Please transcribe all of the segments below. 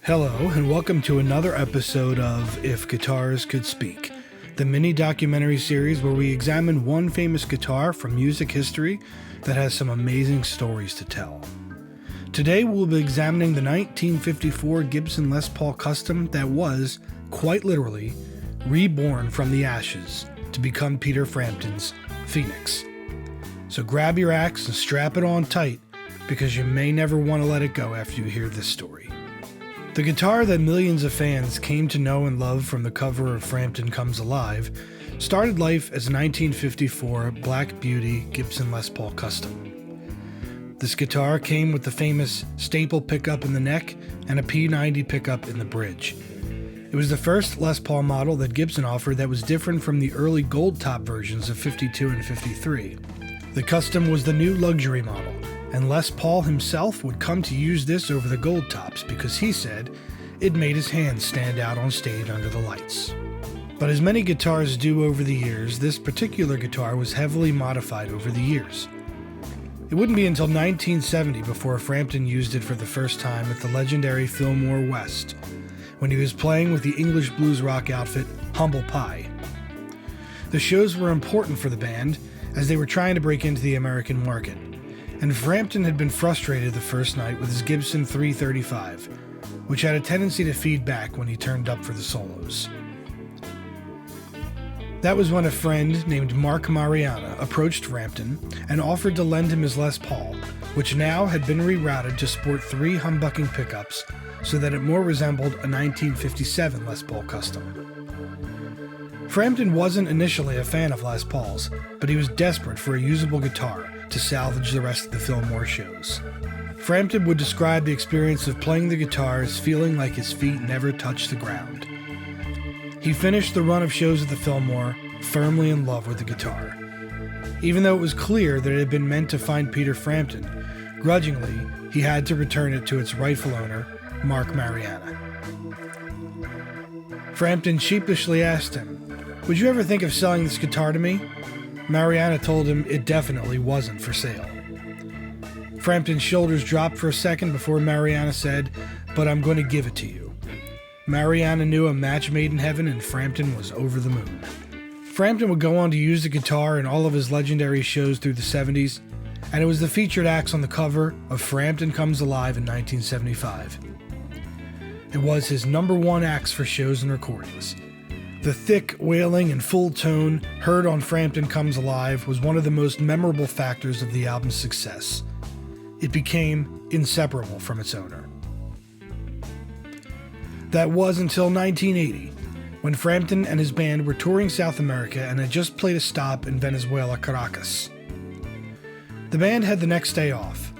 Hello, and welcome to another episode of If Guitars Could Speak, the mini documentary series where we examine one famous guitar from music history that has some amazing stories to tell. Today we'll be examining the 1954 Gibson Les Paul Custom that was, quite literally, reborn from the ashes to become Peter Frampton's Phenix. So grab your axe and strap it on tight, because you may never want to let it go after you hear this story. The guitar that millions of fans came to know and love from the cover of Frampton Comes Alive started life as a 1954 Black Beauty Gibson Les Paul Custom. This guitar came with the famous staple pickup in the neck and a P90 pickup in the bridge. It was the first Les Paul model that Gibson offered that was different from the early gold top versions of 52 and 53. The Custom was the new luxury model, and Les Paul himself would come to use this over the gold tops because he said it made his hands stand out on stage under the lights. But as many guitars do over the years, this particular guitar was heavily modified over the years. It wouldn't be until 1970 before Frampton used it for the first time at the legendary Fillmore West, when he was playing with the English blues rock outfit Humble Pie. The shows were important for the band as they were trying to break into the American market, and Frampton had been frustrated the first night with his Gibson 335, which had a tendency to feed back when he turned up for the solos. That was when a friend named Mark Mariana approached Frampton and offered to lend him his Les Paul, which now had been rerouted to sport 3 humbucking pickups so that it more resembled a 1957 Les Paul Custom. Frampton wasn't initially a fan of Les Pauls, but he was desperate for a usable guitar to salvage the rest of the Fillmore shows. Frampton would describe the experience of playing the guitar as feeling like his feet never touched the ground. He finished the run of shows at the Fillmore firmly in love with the guitar. Even though it was clear that it had been meant to find Peter Frampton, grudgingly, he had to return it to its rightful owner, Mark Mariana. Frampton sheepishly asked him, "Would you ever think of selling this guitar to me?" Mariana told him it definitely wasn't for sale. Frampton's shoulders dropped for a second before Mariana said, "But I'm going to give it to you." Mariana knew a match made in heaven, and Frampton was over the moon. Frampton would go on to use the guitar in all of his legendary shows through the 70s, and it was the featured axe on the cover of Frampton Comes Alive in 1975. It was his #1 axe for shows and recordings. The thick, wailing, and full tone heard on Frampton Comes Alive was one of the most memorable factors of the album's success. It became inseparable from its owner. That was until 1980, when Frampton and his band were touring South America and had just played a stop in Venezuela, Caracas. The band had the next day off,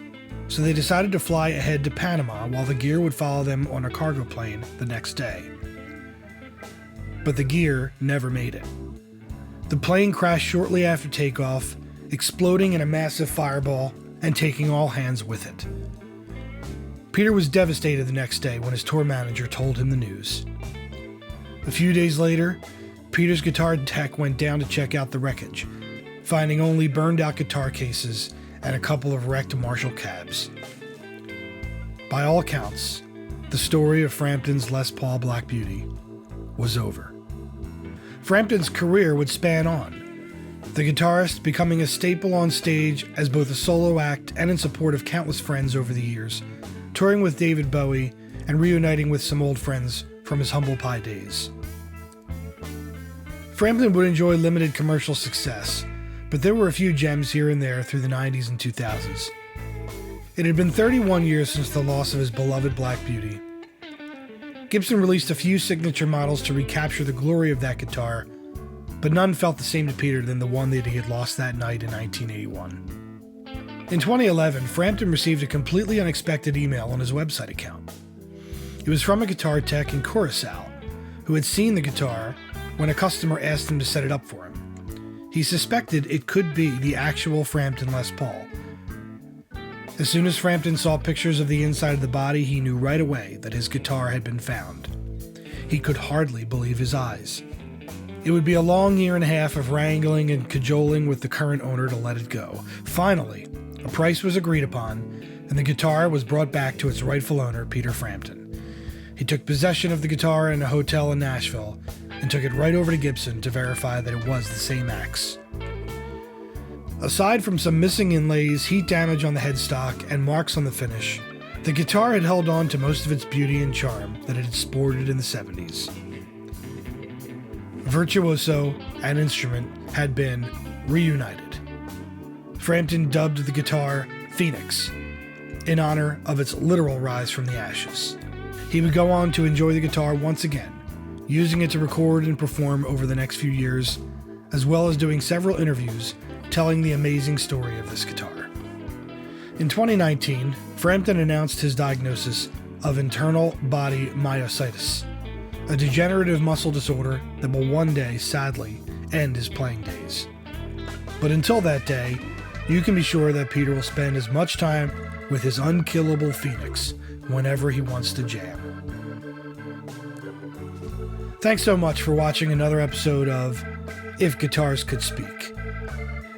so they decided to fly ahead to Panama while the gear would follow them on a cargo plane the next day. But the gear never made it. The plane crashed shortly after takeoff, exploding in a massive fireball and taking all hands with it. Peter was devastated the next day when his tour manager told him the news. A few days later, Peter's guitar tech went down to check out the wreckage, finding only burned-out guitar cases and a couple of wrecked Marshall cabs. By all accounts, the story of Frampton's Les Paul Black Beauty was over. Frampton's career would span on, the guitarist becoming a staple on stage as both a solo act and in support of countless friends over the years, touring with David Bowie and reuniting with some old friends from his Humble Pie days. Frampton would enjoy limited commercial success, but there were a few gems here and there through the 90s and 2000s. It had been 31 years since the loss of his beloved Black Beauty. Gibson released a few signature models to recapture the glory of that guitar, but none felt the same to Peter than the one that he had lost that night in 1981. In 2011, Frampton received a completely unexpected email on his website account. It was from a guitar tech in Curacao, who had seen the guitar when a customer asked him to set it up for him. He suspected it could be the actual Frampton Les Paul. As soon as Frampton saw pictures of the inside of the body, he knew right away that his guitar had been found. He could hardly believe his eyes. It would be a long year and a half of wrangling and cajoling with the current owner to let it go. Finally, a price was agreed upon, and the guitar was brought back to its rightful owner, Peter Frampton. He took possession of the guitar in a hotel in Nashville and took it right over to Gibson to verify that it was the same axe. Aside from some missing inlays, heat damage on the headstock, and marks on the finish, the guitar had held on to most of its beauty and charm that it had sported in the 70s. Virtuoso and instrument had been reunited. Frampton dubbed the guitar Phenix, in honor of its literal rise from the ashes. He would go on to enjoy the guitar once again, using it to record and perform over the next few years, as well as doing several interviews telling the amazing story of this guitar. In 2019, Frampton announced his diagnosis of internal body myositis, a degenerative muscle disorder that will one day, sadly, end his playing days. But until that day, you can be sure that Peter will spend as much time with his unkillable Phenix whenever he wants to jam. Thanks so much for watching another episode of If Guitars Could Speak.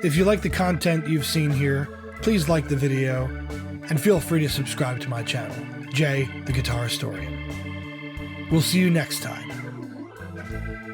If you like the content you've seen here, please like the video and feel free to subscribe to my channel, Jay the Guitar Historian. We'll see you next time.